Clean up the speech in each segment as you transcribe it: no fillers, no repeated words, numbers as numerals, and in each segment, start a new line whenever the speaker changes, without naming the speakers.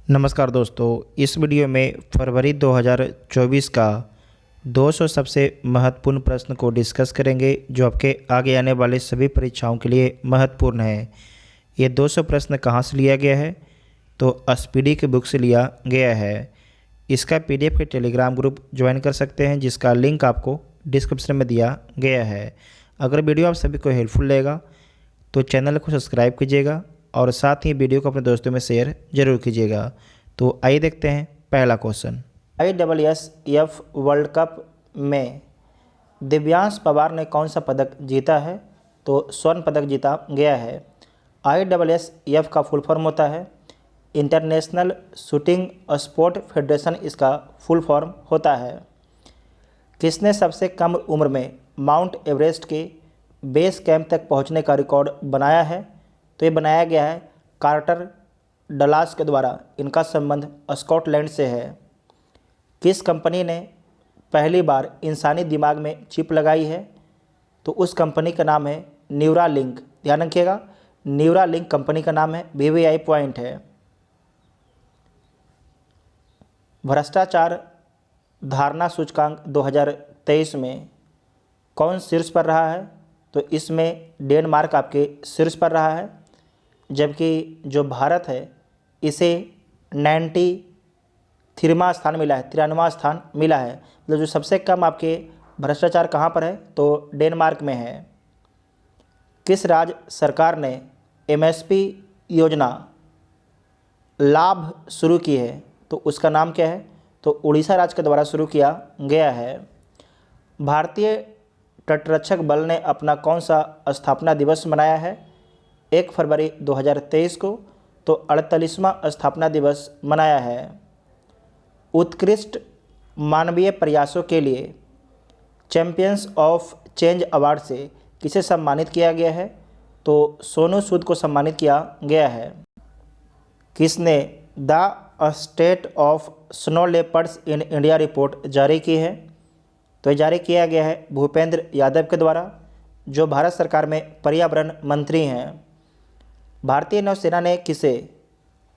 नमस्कार दोस्तों, इस वीडियो में फरवरी 2024 का 200 सबसे महत्वपूर्ण प्रश्न को डिस्कस करेंगे जो आपके आगे आने वाले सभी परीक्षाओं के लिए महत्वपूर्ण है। ये 200 प्रश्न कहाँ से लिया गया है? तो स्पीडी की बुक से लिया गया है। इसका पीडीएफ के टेलीग्राम ग्रुप ज्वाइन कर सकते हैं जिसका लिंक आपको डिस्क्रिप्शन में दिया गया है। अगर वीडियो आप सभी को हेल्पफुल लगेगा तो चैनल को सब्सक्राइब कीजिएगा और साथ ही वीडियो को अपने दोस्तों में शेयर जरूर कीजिएगा। तो आइए देखते हैं पहला क्वेश्चन। ISSF वर्ल्ड कप में दिव्यांश पवार ने कौन सा पदक जीता है? तो स्वर्ण पदक जीता गया है। ISSF का फुल फॉर्म होता है इंटरनेशनल शूटिंग स्पोर्ट फेडरेशन, इसका फुल फॉर्म होता है। किसने सबसे कम उम्र में माउंट एवरेस्ट के बेस कैंप तक पहुंचने का रिकॉर्ड बनाया है? तो ये बनाया गया है कार्टर डलास के द्वारा। इनका संबंध स्कॉटलैंड से है। किस कंपनी ने पहली बार इंसानी दिमाग में चिप लगाई है? तो उस कंपनी का नाम है न्यूरालिंक। ध्यान रखिएगा, न्यूरालिंक कंपनी का नाम है, VVI पॉइंट है। भ्रष्टाचार धारणा सूचकांक 2023 में कौन शीर्ष पर रहा है? तो इसमें डेनमार्क आपके शीर्ष पर रहा है, जबकि जो भारत है इसे 93वां स्थान मिला है, 93वां स्थान मिला है। मतलब जो सबसे कम आपके भ्रष्टाचार कहाँ पर है? तो डेनमार्क में है। किस राज्य सरकार ने MSP योजना लाभ शुरू की है? तो उसका नाम क्या है? तो उड़ीसा राज्य के द्वारा शुरू किया गया है। भारतीय तटरक्षक बल ने अपना कौन सा स्थापना दिवस मनाया है 1 फरवरी 2023 को? तो 48वां स्थापना दिवस मनाया है। उत्कृष्ट मानवीय प्रयासों के लिए चैंपियंस ऑफ चेंज अवार्ड से किसे सम्मानित किया गया है? तो सोनू सूद को सम्मानित किया गया है। किसने the state of snow leopards in India report जारी की है? तो ये जारी किया गया है भूपेंद्र यादव के द्वारा, जो भारत सरकार में पर्यावरण मंत्री हैं। भारतीय नौसेना ने किसे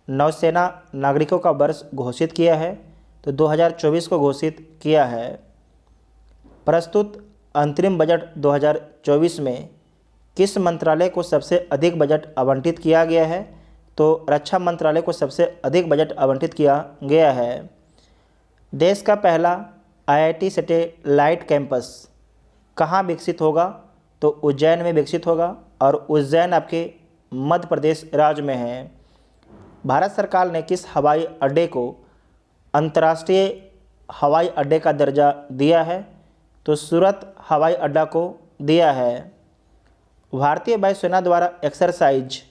नौसेना नागरिकों का वर्ष घोषित किया है? तो 2024 को घोषित किया है। प्रस्तुत अंतरिम बजट 2024 में किस मंत्रालय को सबसे अधिक बजट आवंटित किया गया है? तो रक्षा मंत्रालय को सबसे अधिक बजट आवंटित किया गया है। देश का पहला IIT सैटेलाइट कैंपस कहाँ विकसित होगा? तो उज्जैन में विकसित होगा, और उज्जैन आपके मध्य प्रदेश राज्य में है। भारत सरकार ने किस हवाई अड्डे को अंतर्राष्ट्रीय हवाई अड्डे का दर्जा दिया है? तो सूरत हवाई अड्डा को दिया है। भारतीय वायुसेना द्वारा एक्सरसाइज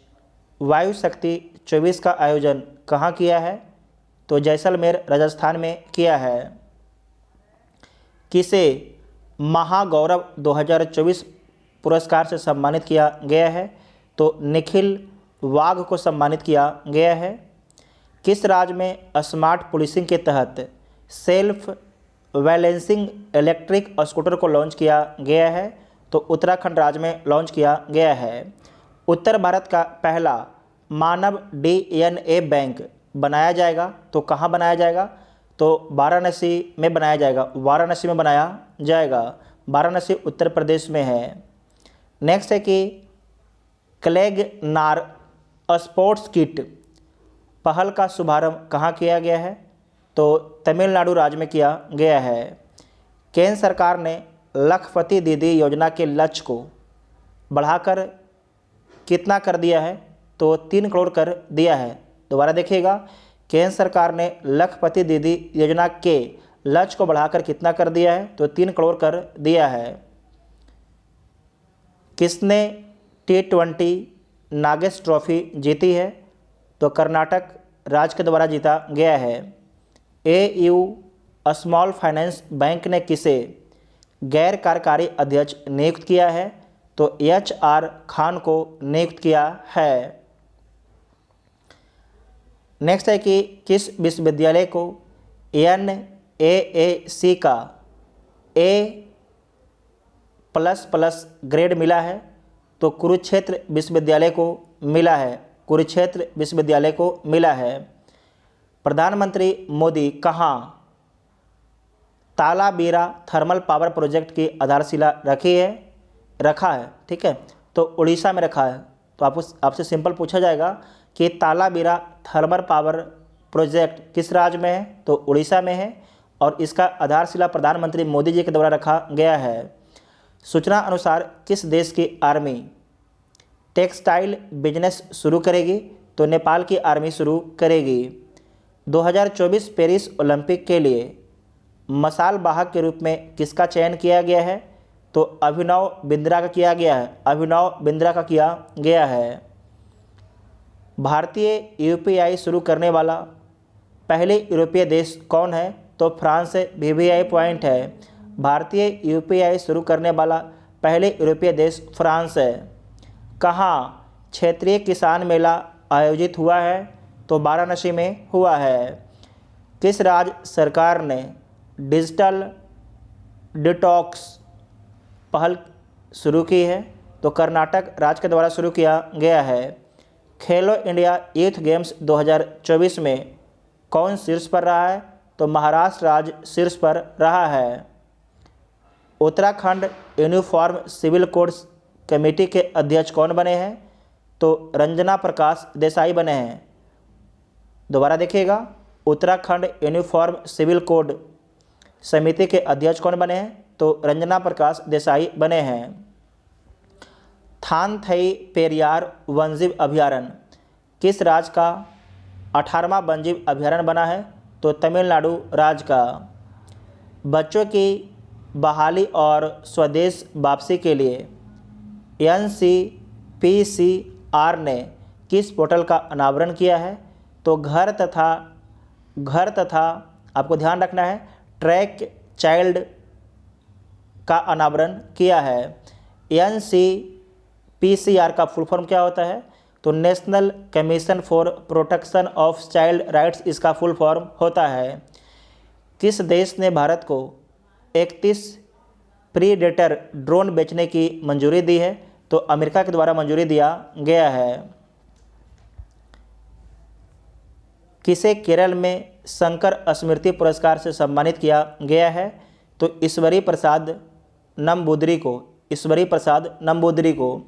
वायु शक्ति 24 का आयोजन कहाँ किया है? तो जैसलमेर राजस्थान में किया है। किसे महागौरव 2024 पुरस्कार से सम्मानित किया गया है? तो निखिल वाघ को सम्मानित किया गया है। किस राज्य में स्मार्ट पुलिसिंग के तहत सेल्फ बैलेंसिंग इलेक्ट्रिक स्कूटर को लॉन्च किया गया है? तो उत्तराखंड राज्य में लॉन्च किया गया है। उत्तर भारत का पहला मानव DNA बैंक बनाया जाएगा, तो कहाँ बनाया जाएगा? तो वाराणसी में बनाया जाएगा। वाराणसी में बनाया जाएगा। वाराणसी उत्तर प्रदेश में है। नेक्स्ट है कि क्लेगनार स्पोर्ट्स किट पहल का शुभारंभ कहाँ किया गया है? तो तमिलनाडु राज्य में किया गया है। केंद्र सरकार ने लखपति दीदी योजना के लक्ष्य को बढ़ाकर कितना कर दिया है? तो 3 करोड़ कर दिया है। दोबारा देखिएगा, केंद्र सरकार ने लखपति दीदी योजना के लक्ष्य को बढ़ाकर कितना कर दिया है? तो 3 करोड़ कर दिया है। किसने T20 नागेश ट्रॉफी जीती है? तो कर्नाटक राज्य के द्वारा जीता गया है। AU स्मॉल फाइनेंस बैंक ने किसे गैर कार्यकारी अध्यक्ष नियुक्त किया है? तो HR खान को नियुक्त किया है। नेक्स्ट है कि किस विश्वविद्यालय को NAAC का A++ ग्रेड मिला है? तो कुरुक्षेत्र विश्वविद्यालय को मिला है। कुरुक्षेत्र विश्वविद्यालय को मिला है। प्रधानमंत्री मोदी कहाँ तालाबीरा थर्मल पावर प्रोजेक्ट की आधारशिला रखा है, ठीक है, तो उड़ीसा में रखा है। तो आपसे सिंपल पूछा जाएगा कि तालाबीरा थर्मल पावर प्रोजेक्ट किस राज्य में है, तो उड़ीसा में है, और इसका आधारशिला प्रधानमंत्री मोदी जी के द्वारा रखा गया है। सूचना अनुसार किस देश की आर्मी टेक्सटाइल बिजनेस शुरू करेगी, तो नेपाल की आर्मी शुरू करेगी। 2024 पेरिस ओलंपिक के लिए मशाल वाहक के रूप में किसका चयन किया गया है, तो अभिनव बिंद्रा का किया गया है। भारतीय यूपीआई शुरू करने वाला पहले यूरोपीय देश कौन है, तो फ्रांस है। वीवीआई पॉइंट है, भारतीय यूपीआई शुरू करने वाला पहले यूरोपीय देश फ्रांस है। कहाँ क्षेत्रीय किसान मेला आयोजित हुआ है, तो वाराणसी में हुआ है। किस राज्य सरकार ने डिजिटल डिटॉक्स पहल शुरू की है, तो कर्नाटक राज्य के द्वारा शुरू किया गया है। खेलो इंडिया यूथ गेम्स 2024 में कौन शीर्ष पर रहा है, तो महाराष्ट्र राज्य शीर्ष पर रहा है। Uttarakhand uniform civil codes committee के अध्यक्ष कौन बने हैं, तो रंजना प्रकाश देसाई बने हैं। दोबारा देखिएगा, उत्तराखंड यूनिफॉर्म सिविल कोड समिति के अध्यक्ष कौन बने हैं, तो रंजना प्रकाश देसाई बने हैं। थानथई पेरियार वन्यजीव अभयारण्य किस राज्य का 18वां वन्यजीव अभयारण्य बना है, तो तमिलनाडु राज्य का। बच्चों की बहाली और स्वदेश वापसी के लिए NCPCR ने किस पोर्टल का अनावरण किया है, तो घर तथा आपको ध्यान रखना है ट्रैक चाइल्ड का अनावरण किया है। NCPCR का फुल फॉर्म क्या होता है, तो national commission for protection of child rights इसका फुल फॉर्म होता है। किस देश ने भारत को 31 प्रीडेटर ड्रोन बेचने की मंजूरी दी है, तो अमेरिका के द्वारा मंजूरी दिया गया है। किसे केरल में शंकर स्मृति पुरस्कार से सम्मानित किया गया है, तो ईश्वरी प्रसाद नंबूदरी को।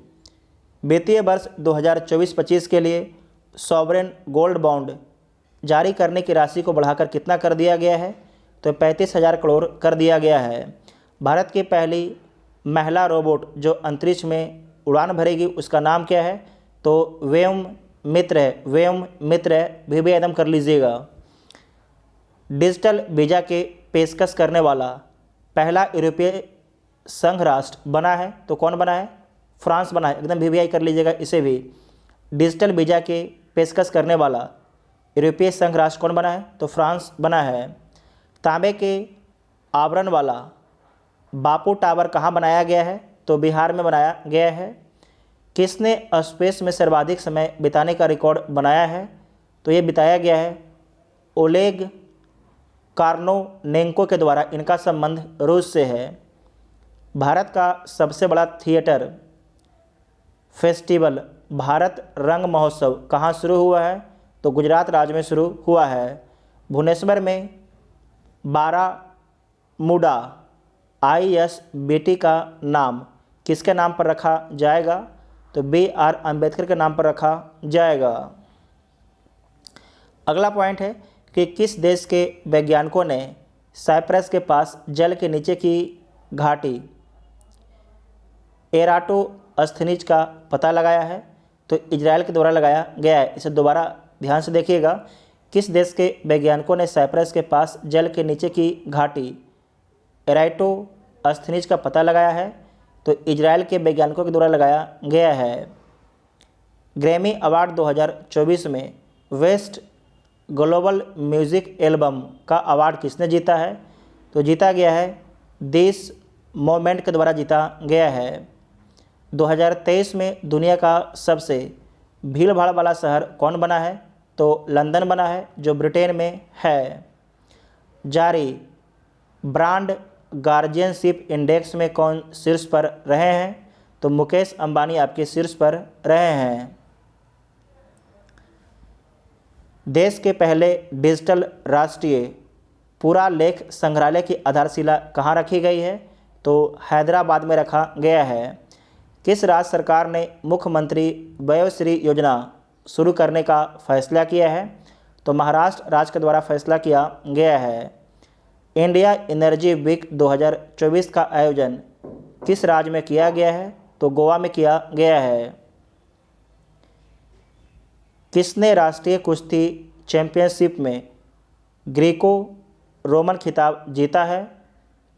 वित्तीय वर्ष 2024-25 के लिए सॉवरेन गोल्ड बॉन्ड जारी करने की राशि को बढ़ाकर कितना कर दिया गया है, तो 35,000 करोड़ कर दिया गया है। भारत की पहली महिला रोबोट जो अंतरिक्ष में उड़ान भरेगी उसका नाम क्या है, तो व्योम मित्र है, भी एकदम कर लीजिएगा। डिजिटल वीज़ा के पेशकश करने वाला पहला यूरोपीय संघ राष्ट्र बना है, तो कौन बना है, फ्रांस बना है, एकदम VVI कर लीजिएगा इसे भी। डिजिटल वीज़ा के पेशकश करने वाला यूरोपीय संघ राष्ट्र कौन बना है, तो फ्रांस बना है। तांबे के आवरण वाला बापू टावर कहाँ बनाया गया है, तो बिहार में बनाया गया है। किसने स्पेस में सर्वाधिक समय बिताने का रिकॉर्ड बनाया है, तो ये बिताया गया है ओलेग कार्नोनेंको के द्वारा। इनका संबंध रूस से है। भारत का सबसे बड़ा थिएटर फेस्टिवल भारत रंग महोत्सव कहाँ शुरू हुआ है, तो गुजरात राज्य में शुरू हुआ है। भुवनेश्वर में बारामूडा ISBT का नाम किसके नाम पर रखा जाएगा, तो BR अम्बेडकर के नाम पर रखा जाएगा। अगला पॉइंट है कि किस देश के वैज्ञानिकों ने साइप्रस के पास जल के नीचे की घाटी एराटोस्थनीज का पता लगाया है, तो इजराइल के द्वारा लगाया गया है। इसे दोबारा ध्यान से देखिएगा, किस देश के वैज्ञानिकों ने साइप्रस के पास जल के नीचे की घाटी एराटोस्थनीज का पता लगाया है, तो इजराइल के वैज्ञानिकों के द्वारा लगाया गया है। ग्रैमी अवार्ड 2024 में वेस्ट ग्लोबल म्यूज़िक एल्बम का अवार्ड किसने जीता है, तो जीता गया है दिस मोमेंट के द्वारा जीता गया है। 2023 में दुनिया का सबसे भीड़ भाड़ वाला शहर कौन बना है, तो लंदन बना है, जो ब्रिटेन में है। जारी ब्रांड गार्जियनशिप इंडेक्स में कौन शीर्ष पर रहे हैं, तो मुकेश अंबानी आपके शीर्ष पर रहे हैं। देश के पहले डिजिटल राष्ट्रीय पुरालेख संग्रहालय की आधारशिला कहाँ रखी गई है? तो हैदराबाद में रखा गया है। किस राज्य सरकार ने मुख्यमंत्री वयोश्री योजना शुरू करने का फैसला किया है? तो महाराष्ट्र राज्य के द्वारा फैसला किया गया है। इंडिया एनर्जी वीक 2024 का आयोजन किस राज्य में किया गया है? तो गोवा में किया गया है। किसने राष्ट्रीय कुश्ती चैंपियनशिप में ग्रीको रोमन खिताब जीता है?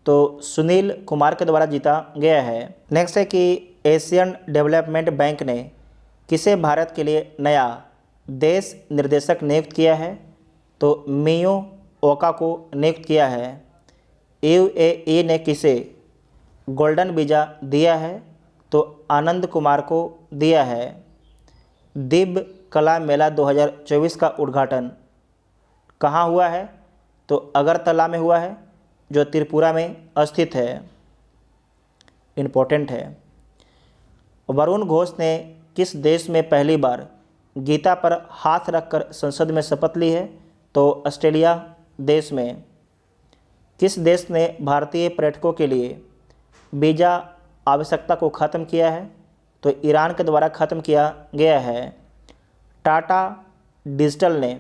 तो सुनील कुमार के द्वारा जीता गया है। नेक्स्ट है कि एशियन डेवलपमेंट बैंक ने किसे भारत के लिए नया देश निर्देशक नियुक्त किया है? तो मियो ओका को नियुक्त किया है। यूएई ने किसे गोल्डन वीज़ा दिया है? तो आनंद कुमार को दिया है। दिव्य कला मेला 2024 का उद्घाटन कहाँ हुआ है? तो अगरतला में हुआ है, जो त्रिपुरा में स्थित है। इम्पोर्टेंट है। वरुण घोष ने किस देश में पहली बार गीता पर हाथ रखकर संसद में शपथ ली है? तो ऑस्ट्रेलिया देश में। किस देश ने भारतीय पर्यटकों के लिए वीज़ा आवश्यकता को ख़त्म किया है? तो ईरान के द्वारा ख़त्म किया गया है। टाटा डिजिटल ने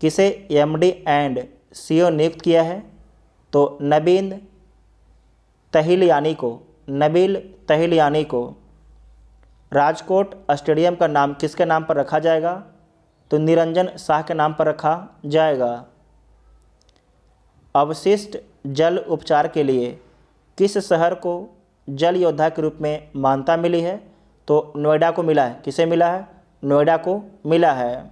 किसे एमडी एंड सीईओ नियुक्त किया है? तो नबील तहिलियानी को। राजकोट स्टेडियम का नाम किसके नाम पर रखा जाएगा? तो निरंजन शाह के नाम पर रखा जाएगा। अवशिष्ट जल उपचार के लिए किस शहर को जल योद्धा के रूप में मान्यता मिली है? तो नोएडा को मिला है। किसे मिला है? नोएडा को मिला है।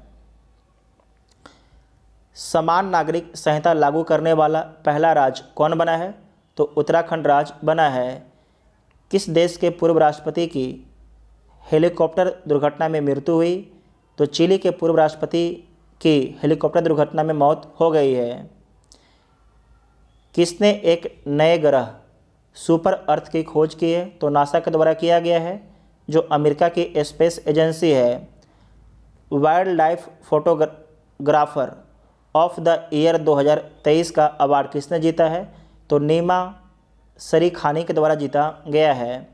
समान नागरिक संहिता लागू करने वाला पहला राज्य कौन बना है? तो उत्तराखंड राज्य बना है। किस देश के पूर्व राष्ट्रपति की हेलीकॉप्टर दुर्घटना में मृत्यु हुई? तो चिली के पूर्व राष्ट्रपति की हेलीकॉप्टर दुर्घटना में मौत हो गई है। किसने एक नए ग्रह सुपर अर्थ की खोज की है? तो नासा के द्वारा किया गया है, जो अमेरिका की स्पेस एजेंसी है। Wild life photographer of the year 2023 का अवार्ड किसने जीता है? तो नीमा शरीखानी के द्वारा जीता गया है।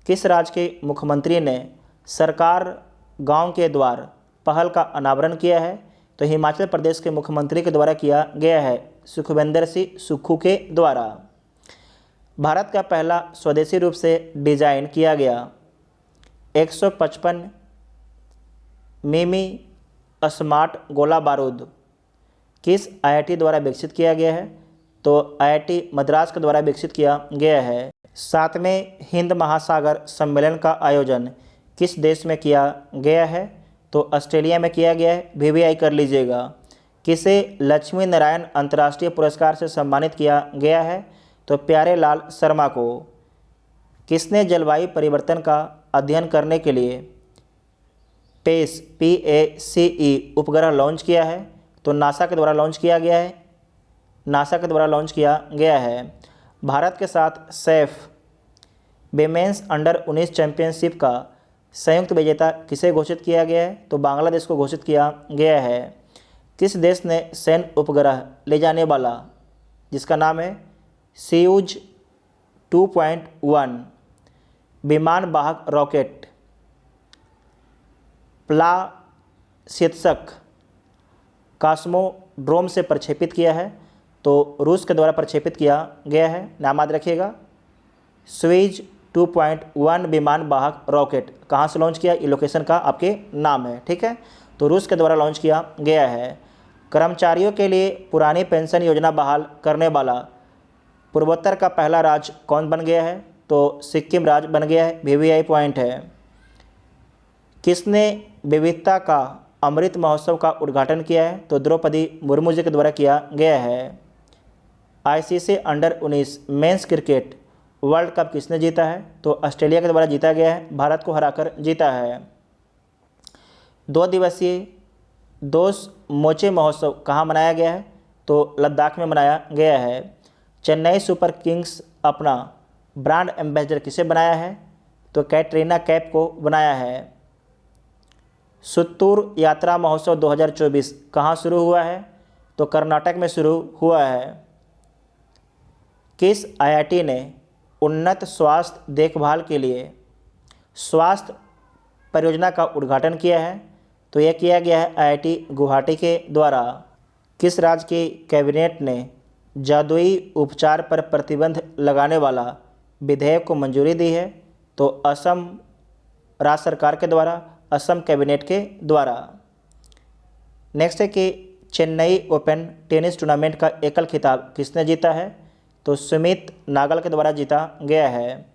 किस राज्य के मुख्यमंत्री ने सरकार गांव के द्वार पहल का अनावरण किया है? तो हिमाचल प्रदेश के मुख्यमंत्री के द्वारा किया गया है, सुखविंदर सिंह सुक्खू के द्वारा। भारत का पहला स्वदेशी रूप से डिजाइन किया गया 155 मिमी स्मार्ट गोला बारूद किस आईआईटी द्वारा विकसित किया गया है? तो आईआईटी मद्रास के द्वारा विकसित किया गया है। 7वें हिंद महासागर सम्मेलन का आयोजन किस देश में किया गया है? तो ऑस्ट्रेलिया में किया गया है। वीवीआई कर लीजिएगा। किसे लक्ष्मी नारायण अंतर्राष्ट्रीय पुरस्कार से सम्मानित किया गया है? तो प्यारे लाल शर्मा को। किसने जलवायु परिवर्तन का अध्ययन करने के लिए PACE उपग्रह लॉन्च किया है? तो नासा के द्वारा लॉन्च किया गया है। भारत के साथ सैफ विमेंस अंडर-19 चैंपियनशिप का संयुक्त विजेता किसे घोषित किया गया है? तो बांग्लादेश को घोषित किया गया है। किस देश ने सैन्य उपग्रह ले जाने वाला, जिसका नाम है सोयूज 2.1 विमान वाहक रॉकेट प्लासित्स्क कॉस्मोड्रोम से प्रक्षेपित किया है? तो रूस के द्वारा प्रक्षेपित किया गया है। नाम याद रखिएगा, सोयूज 2.1 विमान वाहक रॉकेट कहाँ से लॉन्च किया? ये लोकेशन का आपके नाम है, ठीक है। तो रूस के द्वारा लॉन्च किया गया है। कर्मचारियों के लिए पुरानी पेंशन योजना बहाल करने वाला पूर्वोत्तर का पहला राज्य कौन बन गया है? तो सिक्किम राज्य बन गया है। वीवीआई पॉइंट है। किसने विविधता का अमृत महोत्सव का उद्घाटन किया है? तो द्रौपदी मुर्मू जी के द्वारा किया गया है। ICC under-19 men's cricket world cup किसने जीता है? तो ऑस्ट्रेलिया के द्वारा जीता गया है। भारत को हराकर जीता है। 2 दिवसीय दोस मोचे महोत्सव कहाँ मनाया गया है? तो लद्दाख में मनाया गया है। चेन्नई सुपर किंग्स अपना ब्रांड एम्बेसडर किसे बनाया है? तो कैटरीना कैफ को बनाया है। सुत्तूर यात्रा महोत्सव 2024 कहाँ शुरू हुआ है? तो कर्नाटक में शुरू हुआ है। किस आईआईटी ने उन्नत स्वास्थ्य देखभाल के लिए स्वास्थ्य परियोजना का उद्घाटन किया है? तो यह किया गया है आईआईटी गुवाहाटी के द्वारा। किस राज्य की कैबिनेट ने जादुई उपचार पर प्रतिबंध लगाने वाला विधेयक को मंजूरी दी है? तो असम राज्य सरकार के द्वारा, असम कैबिनेट के द्वारा। नेक्स्ट है कि चेन्नई ओपन टेनिस टूर्नामेंट का एकल खिताब किसने जीता है? तो सुमित नागल के द्वारा जीता गया है।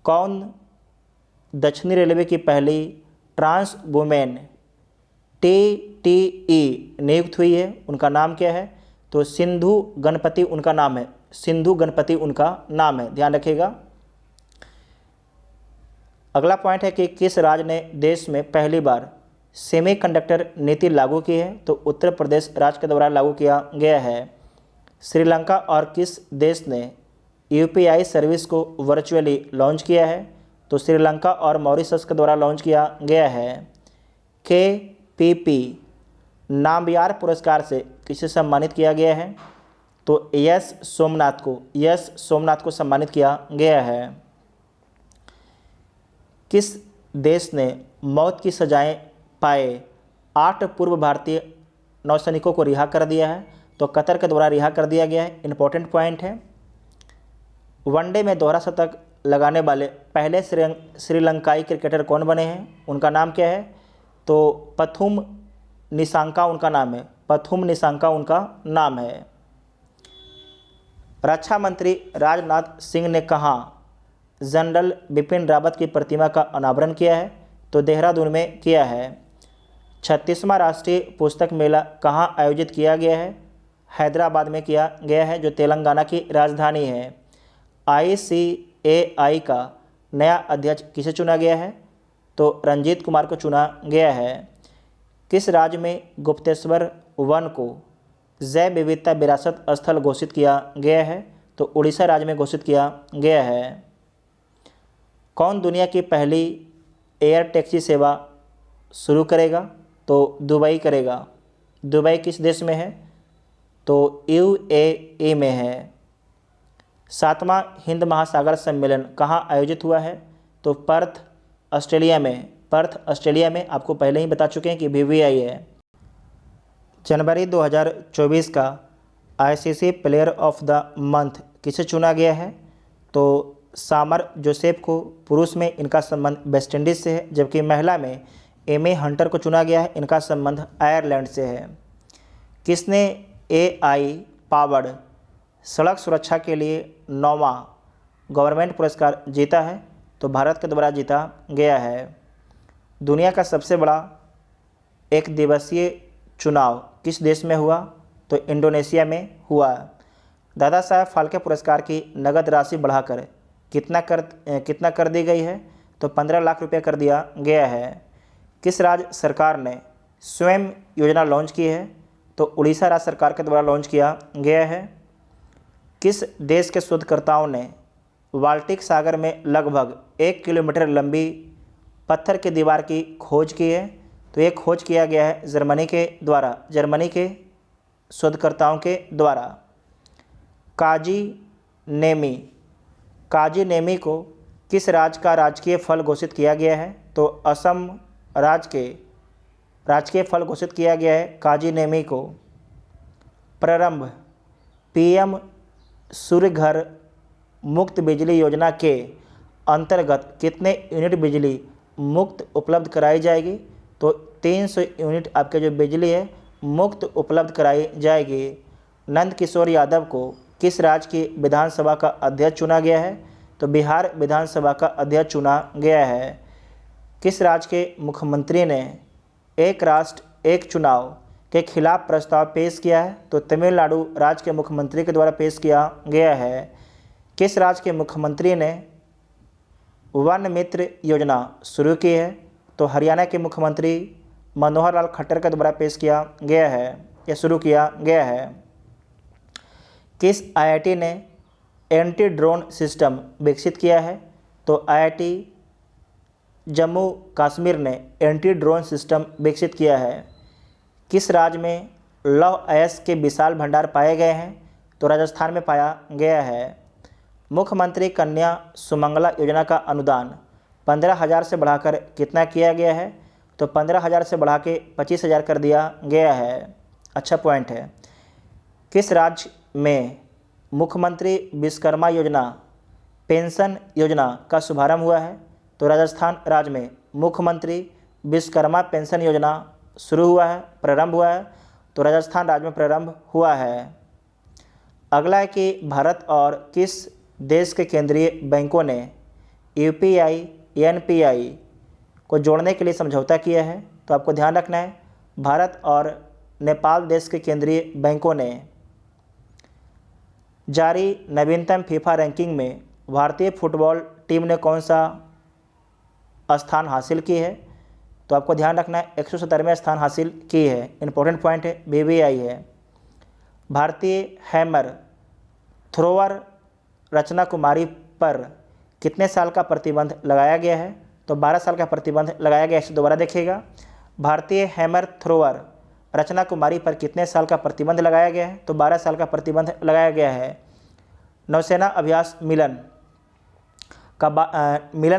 कौन दक्षिणी रेलवे की पहली ट्रांस वुमेन टीटीई नियुक्त हुई है? उनका नाम क्या है? तो सिंधु गणपति उनका नाम है। सिंधु गणपति उनका नाम है, ध्यान रखिएगा। अगला पॉइंट है कि किस राज्य ने देश में पहली बार सेमीकंडक्टर नीति लागू की है? तो उत्तर प्रदेश राज्य के द्वारा लागू किया गया है। श्रीलंका और किस देश ने यूपीआई सर्विस को वर्चुअली लॉन्च किया है? तो श्रीलंका और मॉरिशस के द्वारा लॉन्च किया गया है। केपीपी नामबियार पुरस्कार से किसे सम्मानित किया गया है? तो यश सोमनाथ को सम्मानित किया गया है। किस देश ने मौत की सजाएं पाए 8 पूर्व भारतीय नौसैनिकों को रिहा कर दिया है? तो कतर के द्वारा रिहा कर दिया गया है। इंपॉर्टेंट पॉइंट है। वनडे में दोहरा शतक लगाने वाले पहले श्रीलंकाई क्रिकेटर कौन बने हैं? उनका नाम क्या है? तो पथुम निसांका उनका नाम है। पथुम निसांका उनका नाम है। रक्षा मंत्री राजनाथ सिंह ने कहाँ जनरल बिपिन रावत की प्रतिमा का अनावरण किया है? तो देहरादून में किया है। 36वां राष्ट्रीय पुस्तक मेला कहाँ आयोजित किया गया है? हैदराबाद में किया गया है, जो तेलंगाना की राजधानी है। ICAI का नया अध्यक्ष किसे चुना गया है? तो रंजीत कुमार को चुना गया है। किस राज्य में गुप्तेश्वर वन को जैव विविधता विरासत स्थल घोषित किया गया है? तो उड़ीसा राज्य में घोषित किया गया है। कौन दुनिया की पहली एयर टैक्सी सेवा शुरू करेगा? तो दुबई करेगा। दुबई किस देश में है? तो UAE में है। 7वां हिंद महासागर सम्मेलन कहाँ आयोजित हुआ है? तो पर्थ ऑस्ट्रेलिया में। पर्थ ऑस्ट्रेलिया में आपको पहले ही बता चुके हैं कि BVI है। जनवरी 2024 का ICC player of the month किसे चुना गया है? तो सामर जोसेफ को। पुरुष में इनका संबंध वेस्ट इंडीज़ से है, जबकि महिला में एमे हंटर को चुना गया है। इनका संबंध आयरलैंड से है। किसने AI पावर्ड सड़क सुरक्षा के लिए 9वां गवर्नमेंट पुरस्कार जीता है? तो भारत के द्वारा जीता गया है। दुनिया का सबसे बड़ा एक दिवसीय चुनाव किस देश में हुआ? तो इंडोनेशिया में हुआ। दादा साहब फाल्के पुरस्कार की नगद राशि बढ़ाकर कितना कर दी गई है? तो 15 लाख रुपये कर दिया गया है। किस राज्य सरकार ने स्वयं योजना लॉन्च की है? तो उड़ीसा राज्य सरकार के द्वारा लॉन्च किया गया है। किस देश के शोधकर्ताओं ने बाल्टिक सागर में लगभग 1 किलोमीटर लंबी पत्थर की दीवार की खोज की है? तो ये खोज किया गया है जर्मनी के द्वारा, जर्मनी के शोधकर्ताओं के द्वारा। काजी नेमी को किस राज्य का राजकीय फल घोषित किया गया है? तो असम राज्य के राजकीय फल घोषित किया गया है काजी नेमी को। प्रारंभ PM सूर्य मुक्त बिजली योजना के अंतर्गत कितने यूनिट बिजली मुक्त उपलब्ध कराई जाएगी? तो 300 यूनिट आपके जो बिजली है मुक्त उपलब्ध कराई जाएगी। नंद किशोर यादव को किस राज्य की विधानसभा का अध्यक्ष चुना गया है? तो बिहार विधानसभा का अध्यक्ष चुना गया है। किस राज्य के मुख्यमंत्री ने एक राष्ट्र एक चुनाव के खिलाफ प्रस्ताव पेश किया है? तो तमिलनाडु राज्य के मुख्यमंत्री के द्वारा पेश किया गया है। किस राज्य के मुख्यमंत्री ने वन मित्र योजना शुरू की है? तो हरियाणा के मुख्यमंत्री मनोहर लाल खट्टर के द्वारा पेश किया गया है या शुरू किया गया है। किस IIT ने एंटी ड्रोन सिस्टम विकसित किया है? तो IIT जम्मू कश्मीर ने एंटी ड्रोन सिस्टम विकसित किया है? किस राज्य में लौह अयस्क के विशाल भंडार पाए गए हैं? तो राजस्थान में पाया गया है। मुख्यमंत्री कन्या सुमंगला योजना का अनुदान 15,000 से बढ़ाकर कितना किया गया है? तो 15,000 से बढ़ा के 25,000 कर दिया गया है। अच्छा पॉइंट है। किस राज्य में मुख्यमंत्री विश्वकर्मा योजना पेंशन योजना का शुभारंभ हुआ है? तो राजस्थान राज्य में मुख्यमंत्री विश्वकर्मा पेंशन योजना शुरू हुआ है, प्रारंभ हुआ है। तो राजस्थान राज्य में प्रारंभ हुआ है। अगला है कि भारत और किस देश के केंद्रीय बैंकों ने यूपीआई एनपीआई को जोड़ने के लिए समझौता किया है? तो आपको ध्यान रखना है, भारत और नेपाल देश के केंद्रीय बैंकों ने जारी नवीनतम फीफा रैंकिंग में भारतीय फुटबॉल टीम ने कौन सा स्थान हासिल की है? तो आपको ध्यान रखना है 170वें स्थान हासिल की है। इंपॉर्टेंट पॉइंट है, बीबीआई है। भारतीय हैमर थ्रोअर रचना कुमारी पर कितने साल का प्रतिबंध लगाया गया है? तो 12 साल का प्रतिबंध लगाया गया है। इसे दोबारा देखिएगा, भारतीय हैमर थ्रोअर रचना कुमारी पर कितने साल का प्रतिबंध लगाया गया है? तो 12 साल का प्रतिबंध लगाया गया है। नौसेना अभ्यास मिलन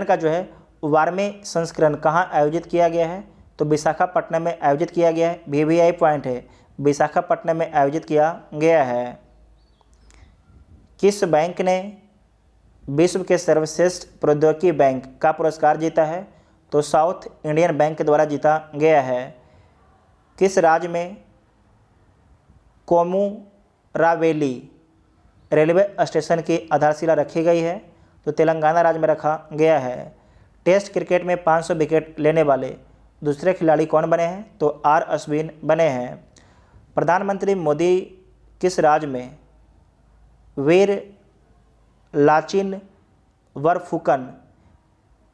का जो है 12वें संस्करण कहाँ आयोजित किया गया है? तो विशाखापट्टनम में आयोजित किया गया है। बीबीआई पॉइंट है, विशाखापट्टनम में आयोजित किया गया है। किस बैंक ने विश्व के सर्वश्रेष्ठ प्रौद्योगिकी बैंक का पुरस्कार जीता है? तो साउथ इंडियन बैंक के द्वारा जीता गया है। किस राज्य में कोमुरावेली रेलवे स्टेशन की आधारशिला रखी गई है? तो तेलंगाना राज्य में रखा गया है। टेस्ट क्रिकेट में 500 विकेट लेने वाले दूसरे खिलाड़ी कौन बने हैं? तो आर अश्विन बने हैं। प्रधानमंत्री मोदी किस राज्य में वीर लाचिन वरफुकन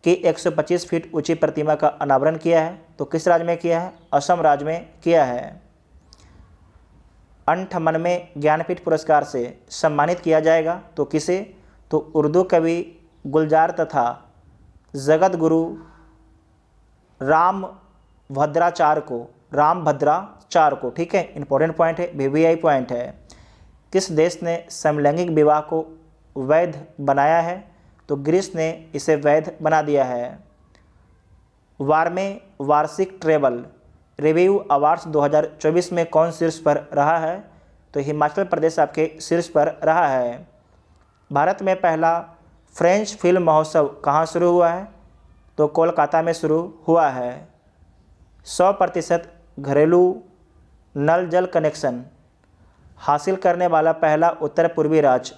की 125 फीट ऊंची प्रतिमा का अनावरण किया है? तो किस राज्य में किया है? असम राज्य में किया है। 58वें ज्ञानपीठ पुरस्कार से सम्मानित किया जाएगा तो किसे? तो उर्दू कवि गुलजार तथा जगत गुरु रामभद्राचार्य को। ठीक है, इंपॉर्टेंट पॉइंट है, बीबीआई पॉइंट है। किस देश ने समलैंगिक विवाह को वैध बनाया है? तो ग्रीस ने इसे वैध बना दिया है। 12वें वार्षिक ट्रेवल रिव्यू अवार्ड्स 2024 में कौन शीर्ष पर रहा है? तो हिमाचल प्रदेश आपके शीर्ष पर रहा है। भारत में पहला फ्रेंच फिल्म महोत्सव कहाँ शुरू हुआ है? तो कोलकाता में शुरू हुआ है। 100% घरेलू नल जल कनेक्शन हासिल करने वाला पहला उत्तर पूर्वी राज्य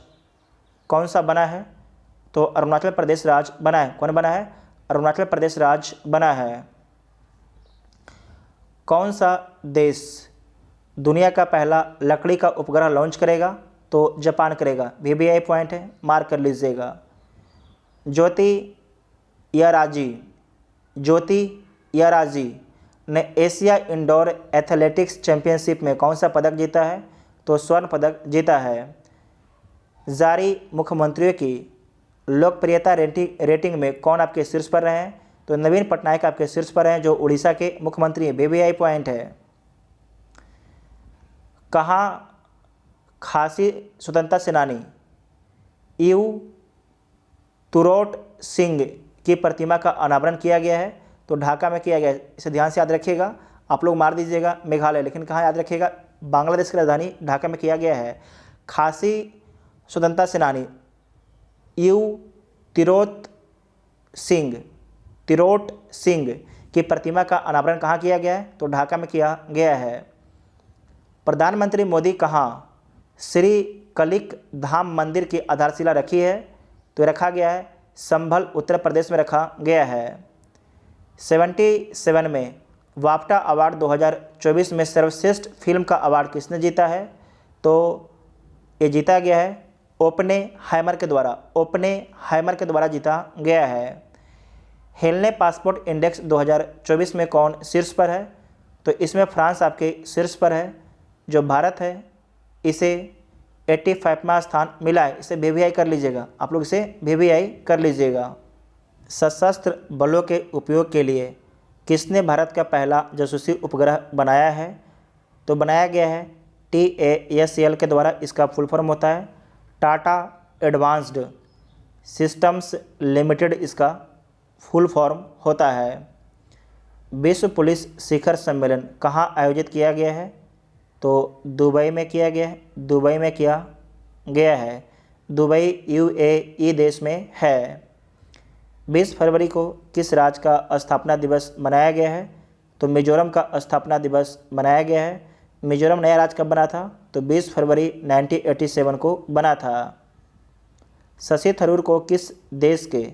कौन सा बना है? तो अरुणाचल प्रदेश राज्य बना है। कौन बना है? अरुणाचल प्रदेश राज्य बना है। कौन सा देश दुनिया का पहला लकड़ी का उपग्रह लॉन्च करेगा? तो जापान करेगा। बीबीआई पॉइंट है, मार्क कर लीजिएगा। ज्योति याराजी ने एशिया इंडोर एथलेटिक्स चैंपियनशिप में कौन सा पदक जीता है? तो स्वर्ण पदक जीता है। जारी मुख्यमंत्रियों की लोकप्रियता रेटिंग में कौन आपके शीर्ष पर रहे हैं? तो नवीन पटनायक आपके शीर्ष पर हैं, जो उड़ीसा के मुख्यमंत्री हैं। बीबीआई पॉइंट है। कहाँ खासी स्वतंत्रता सेनानी यू तुरोट सिंह की प्रतिमा का अनावरण किया गया है? तो ढाका में किया गया है। इसे ध्यान से याद रखिएगा, आप लोग मार दीजिएगा मेघालय, लेकिन कहाँ याद रखिएगा? बांग्लादेश की राजधानी ढाका में किया गया है। खासी स्वतंत्रता सेनानी यू तिरोट सिंह की प्रतिमा का अनावरण कहाँ किया गया है? तो ढाका में किया गया है। प्रधानमंत्री मोदी कहाँ श्री कलिक धाम मंदिर की आधारशिला रखी है? तो रखा गया है संभल उत्तर प्रदेश में रखा गया है। 77 में वाफ्टा अवार्ड 2024 में सर्वश्रेष्ठ फिल्म का अवार्ड किसने जीता है? तो ये जीता गया है ओपनहेमर के द्वारा जीता गया है। हेलने पासपोर्ट इंडेक्स 2024 में कौन शीर्ष पर है? तो इसमें फ्रांस आपके शीर्ष पर है। जो भारत है इसे 85वां स्थान मिला है। इसे वीवीआई कर लीजिएगा, आप लोग इसे वीवीआई कर लीजिएगा। सशस्त्र बलों के उपयोग के लिए किसने भारत का पहला जासूसी उपग्रह बनाया है? तो बनाया गया है TASL के द्वारा। इसका फुल फॉर्म होता है टाटा एडवांस्ड सिस्टम्स लिमिटेड, इसका फुल फॉर्म होता है। विश्व पुलिस शिखर सम्मेलन कहाँ आयोजित किया गया है? तो दुबई में किया गया है। दुबई में किया गया है। दुबई UAE देश में है। 20 फरवरी को किस राज्य का स्थापना दिवस मनाया गया है? तो मिजोरम का स्थापना दिवस मनाया गया है। मिजोरम नया राज्य कब बना था? तो 20 फरवरी 1987 को बना था। शशि थरूर को किस देश के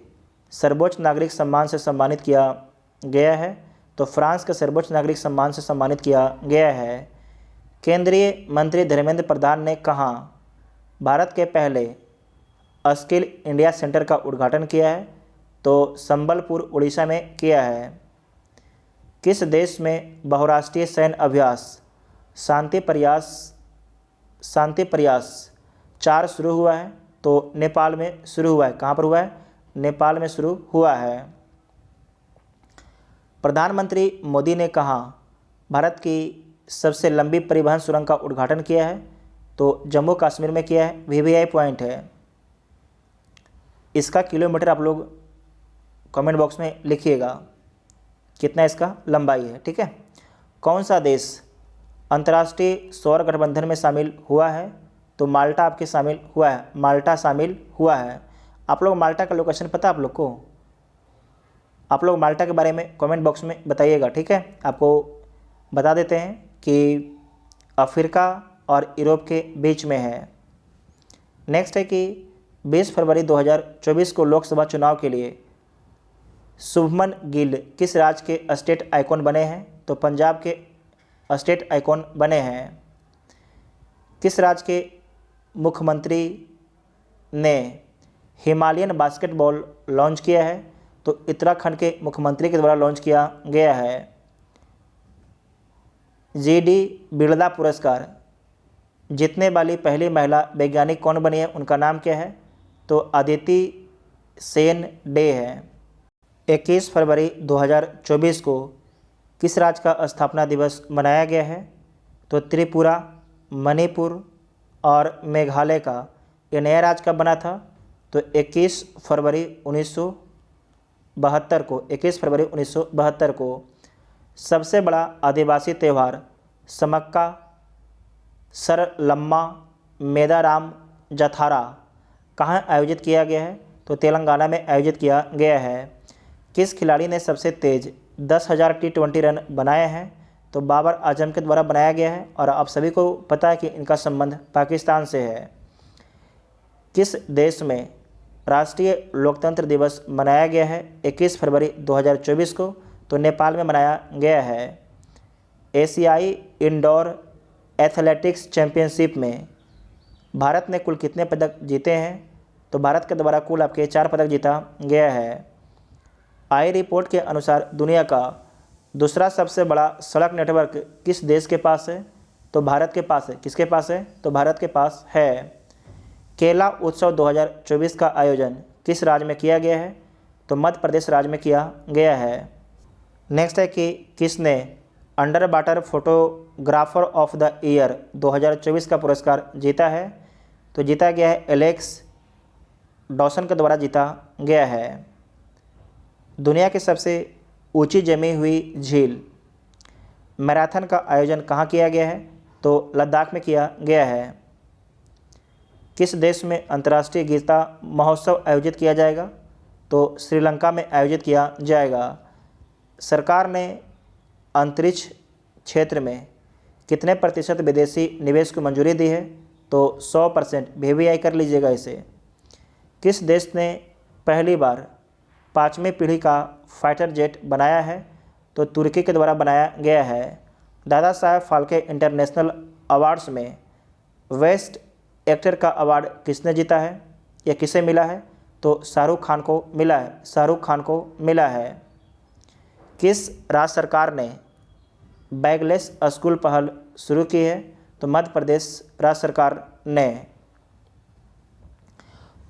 सर्वोच्च नागरिक सम्मान से सम्मानित किया गया है? तो फ्रांस के सर्वोच्च नागरिक सम्मान से सम्मानित किया गया है। केंद्रीय मंत्री धर्मेंद्र प्रधान ने कहाँ भारत के पहले स्किल इंडिया सेंटर का उद्घाटन किया है? तो संबलपुर उड़ीसा में किया है। किस देश में बहुराष्ट्रीय सैन्य अभ्यास शांति प्रयास 4 शुरू हुआ है? तो नेपाल में शुरू हुआ है। कहाँ पर हुआ है? नेपाल में शुरू हुआ है। प्रधानमंत्री मोदी ने कहाँ भारत की सबसे लंबी परिवहन सुरंग का उद्घाटन किया है? तो जम्मू कश्मीर में किया है। VVI पॉइंट है। इसका किलोमीटर आप लोग कमेंट बॉक्स में लिखिएगा कितना इसका लंबाई है, ठीक है। कौन सा देश अंतर्राष्ट्रीय सौर गठबंधन में शामिल हुआ है? तो माल्टा आपके शामिल हुआ है। माल्टा शामिल हुआ है। आप लोग माल्टा का लोकेशन पता है आप लोग को? आप लोग माल्टा के बारे में कमेंट बॉक्स में बताइएगा, ठीक है। आपको बता देते हैं कि अफ्रीका और यूरोप के बीच में है। नेक्स्ट है कि 20 फरवरी 2024 को लोकसभा चुनाव के लिए शुभमन गिल किस राज्य के स्टेट आइकॉन बने हैं? तो पंजाब के स्टेट आइकॉन बने हैं। किस राज्य के मुख्यमंत्री ने हिमालयन बास्केटबॉल लॉन्च किया है? तो उत्तराखंड के मुख्यमंत्री के द्वारा लॉन्च किया गया है। GD बिरला पुरस्कार जीतने वाली पहली महिला वैज्ञानिक कौन बनी है? उनका नाम क्या है? तो अदिति सेन डे है। 21 फरवरी 2024 को किस राज्य का स्थापना दिवस मनाया गया है? तो त्रिपुरा, मणिपुर और मेघालय का ये नया राज्य कब बना था? तो 21 फरवरी 1972 को। सबसे बड़ा आदिवासी त्यौहार समक्का सरलम्मा मेदाराम जाथारा कहाँ आयोजित किया गया है? तो तेलंगाना में आयोजित किया गया है। किस खिलाड़ी ने सबसे तेज़ 10,000 T20 रन बनाए हैं? तो बाबर आजम के द्वारा बनाया गया है और आप सभी को पता है कि इनका संबंध पाकिस्तान से है। किस देश में राष्ट्रीय लोकतंत्र दिवस मनाया गया है 21 फरवरी 2024 को? तो नेपाल में मनाया गया है। एशियाई इंडोर एथलेटिक्स चैंपियनशिप में भारत ने कुल कितने पदक जीते हैं? तो भारत के द्वारा कुल आपके 4 पदक जीता गया है। आई रिपोर्ट के अनुसार दुनिया का दूसरा सबसे बड़ा सड़क नेटवर्क किस देश के पास है? तो भारत के पास है। किसके पास है? तो भारत के पास है। केला उत्सव 2024 का आयोजन किस राज्य में किया गया है? तो मध्य प्रदेश राज्य में किया गया है। नेक्स्ट है कि किसने under water photographer of the year 2024 का पुरस्कार जीता है? तो जीता गया है एलेक्स डॉसन के द्वारा जीता गया है। दुनिया की सबसे ऊंची जमी हुई झील मैराथन का आयोजन कहाँ किया गया है? तो लद्दाख में किया गया है। किस देश में अंतर्राष्ट्रीय गीता महोत्सव आयोजित किया जाएगा? तो श्रीलंका में आयोजित किया जाएगा। सरकार ने अंतरिक्ष क्षेत्र में कितने प्रतिशत विदेशी निवेश को मंजूरी दी है? तो 100%। VVI कर लीजिएगा इसे। किस देश ने पहली बार 5वीं पीढ़ी का फाइटर जेट बनाया है? तो तुर्की के द्वारा बनाया गया है। दादा साहेब फाल्के इंटरनेशनल अवार्ड्स में बेस्ट एक्टर का अवार्ड किसने जीता है या किसे मिला है? तो शाहरुख खान को मिला है। शाहरुख खान को मिला है। किस राज्य सरकार ने बैगलेस स्कूल पहल शुरू की है? तो मध्य प्रदेश राज्य सरकार ने।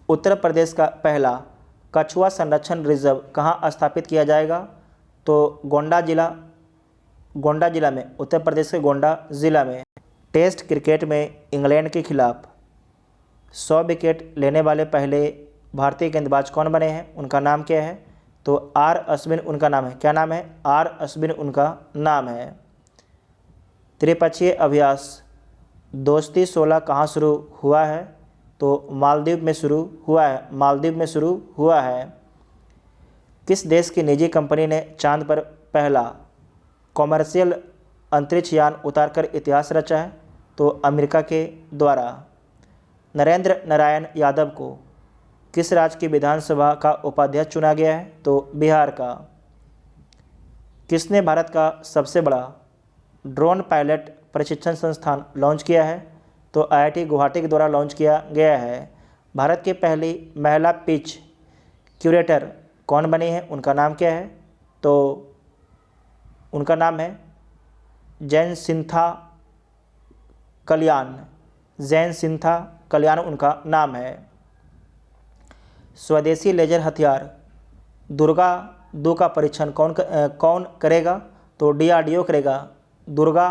उत्तर प्रदेश का पहला कछुआ संरक्षण रिजर्व कहाँ स्थापित किया जाएगा? तो गोंडा जिला में, उत्तर प्रदेश के गोंडा जिला में। टेस्ट क्रिकेट में इंग्लैंड के खिलाफ 100 विकेट लेने वाले पहले भारतीय गेंदबाज कौन बने हैं? उनका नाम क्या है? तो आर अश्विन उनका नाम है। क्या नाम है? आर अश्विन उनका नाम है। त्रिपक्षीय अभ्यास दोस्ती 16 कहाँ शुरू हुआ है? तो मालदीव में शुरू हुआ है। किस देश की निजी कंपनी ने चांद पर पहला कॉमर्शियल अंतरिक्ष यान उतारकर इतिहास रचा है? तो अमेरिका के द्वारा। नरेंद्र नारायण यादव को किस राज्य की विधानसभा का उपाध्यक्ष चुना गया है? तो बिहार का। किसने भारत का सबसे बड़ा ड्रोन पायलट प्रशिक्षण संस्थान लॉन्च किया है? तो IIT गुवाहाटी के द्वारा लॉन्च किया गया है। भारत की पहली महिला पिच क्यूरेटर कौन बनी है? उनका नाम क्या है? तो उनका नाम है जयसिंथा कल्याण उनका नाम है। स्वदेशी लेजर हथियार दुर्गा 2 का परीक्षण कौन करेगा? तो DRDO करेगा। दुर्गा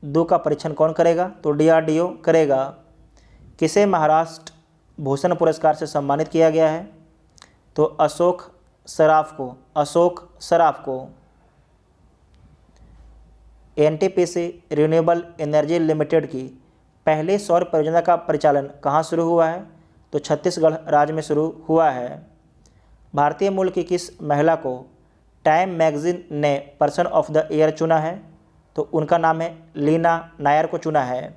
2 का परीक्षण कौन करेगा? तो DRDO करेगा। किसे महाराष्ट्र भूषण पुरस्कार से सम्मानित किया गया है? तो अशोक सराफ को। NTPC रिन्यूएबल एनर्जी लिमिटेड की पहली सौर परियोजना का परिचालन कहाँ शुरू हुआ है? तो छत्तीसगढ़ राज्य में शुरू हुआ है। भारतीय मूल की किस महिला को टाइम मैगजीन ने पर्सन ऑफ द ईयर चुना है? तो उनका नाम है लीना नायर को चुना है।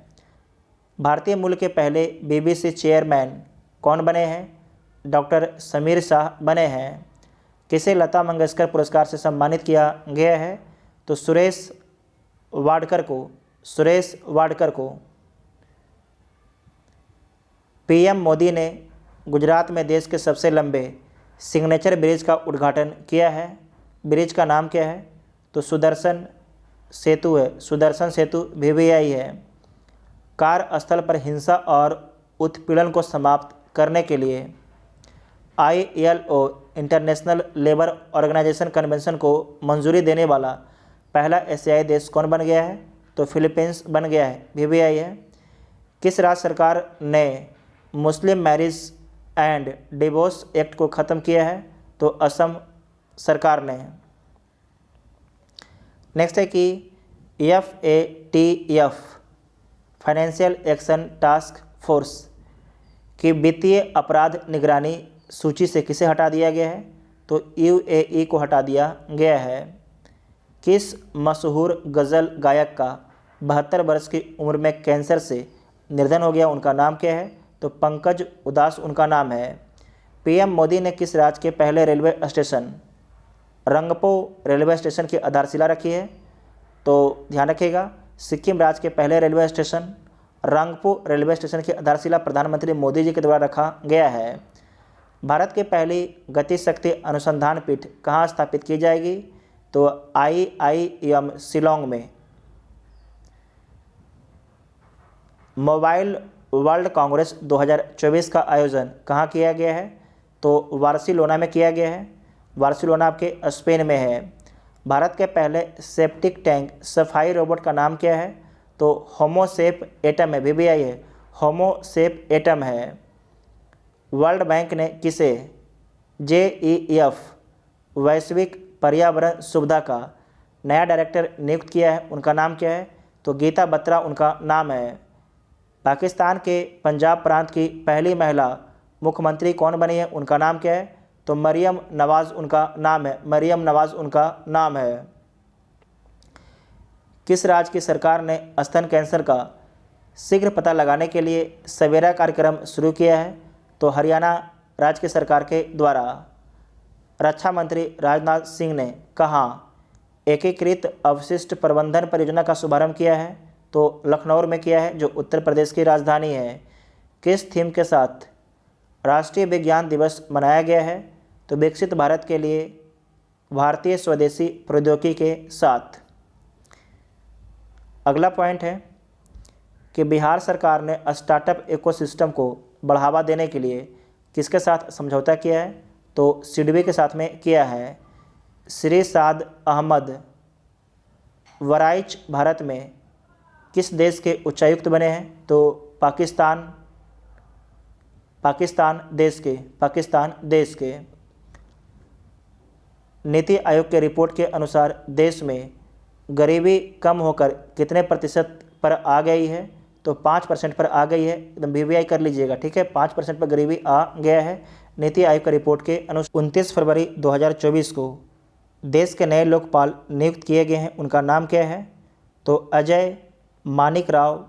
भारतीय मूल के पहले BBC चेयरमैन कौन बने हैं? डॉक्टर समीर शाह बने हैं। किसे लता मंगेशकर पुरस्कार से सम्मानित किया गया है? तो सुरेश वाडकर को। PM मोदी ने गुजरात में देश के सबसे लंबे सिग्नेचर ब्रिज का उद्घाटन किया है। ब्रिज का नाम क्या है? तो सुदर्शन सेतु BBI है। कार्यस्थल पर हिंसा और उत्पीड़न को समाप्त करने के लिए ILO International Labour Organization convention को मंजूरी देने वाला पहला एशियाई देश कौन बन गया है? तो फिलीपींस बन गया है। BBI है। किस राज्य सरकार ने मुस्लिम मैरिज एंड डिवोर्स एक्ट को ख़त्म किया है? तो असम सरकार ने। नेक्स्ट है कि FATF financial action task force की वित्तीय अपराध निगरानी सूची से किसे हटा दिया गया है? तो UAE को हटा दिया गया है। किस मशहूर गज़ल गायक का 72 वर्ष की उम्र में कैंसर से निधन हो गया? उनका नाम क्या है? तो पंकज उदास उनका नाम है। PM मोदी ने किस राज्य के पहले railway station Rangpo railway station की आधारशिला रखी है? तो ध्यान रखिएगा, सिक्किम राज्य के पहले railway station Rangpo railway station की आधारशिला प्रधानमंत्री मोदी जी के द्वारा रखा गया है। भारत की पहली गति शक्ति अनुसंधान पीठ कहाँ स्थापित की जाएगी? तो IIM शिलोंग में। मोबाइल वर्ल्ड कांग्रेस 2024 का आयोजन कहाँ किया गया है? तो बार्सिलोना में किया गया है। बार्सिलोना आपके स्पेन में है। भारत के पहले सेप्टिक टैंक सफाई रोबोट का नाम क्या है? तो होमोसेप एटम है। BBI है। होमोसेप एटम है। वर्ल्ड बैंक ने किसे JEF वैश्विक पर्यावरण सुविधा का नया डायरेक्टर नियुक्त किया है? उनका नाम क्या है? तो गीता बत्रा उनका नाम है। पाकिस्तान के पंजाब प्रांत की पहली महिला मुख्यमंत्री कौन बनी है? उनका नाम क्या है? तो मरियम नवाज़ उनका नाम है। किस राज्य की सरकार ने स्तन कैंसर का शीघ्र पता लगाने के लिए सवेरा कार्यक्रम शुरू किया है? तो हरियाणा राज्य की सरकार के द्वारा। रक्षा मंत्री राजनाथ सिंह ने कहाँ एकीकृत अवशिष्ट प्रबंधन परियोजना का शुभारंभ किया है? तो लखनऊ में किया है, जो उत्तर प्रदेश की राजधानी है। किस थीम के साथ राष्ट्रीय विज्ञान दिवस मनाया गया है? तो विकसित भारत के लिए भारतीय स्वदेशी प्रौद्योगिकी के साथ। अगला पॉइंट है कि बिहार सरकार ने स्टार्टअप इकोसिस्टम को बढ़ावा देने के लिए किसके साथ समझौता किया है? तो सिडबी के साथ में किया है। श्री साद अहमद वराइच भारत में किस देश के उच्चायुक्त बने हैं? तो पाकिस्तान देश के। नीति आयोग के रिपोर्ट के अनुसार देश में गरीबी कम होकर कितने प्रतिशत पर आ गई है? तो 5% पर आ गई है। एकदम वीवीआई कर लीजिएगा, ठीक है। 5% पर गरीबी आ गया है नीति आयोग की रिपोर्ट के अनुसार। 29 फरवरी 2024 को देश के नए लोकपाल नियुक्त किए गए हैं। उनका नाम क्या है? तो अजय मानिकराव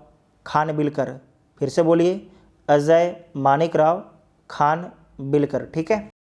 खानविलकर। फिर से बोलिए, अजय मानिकराव खानविलकर, ठीक है।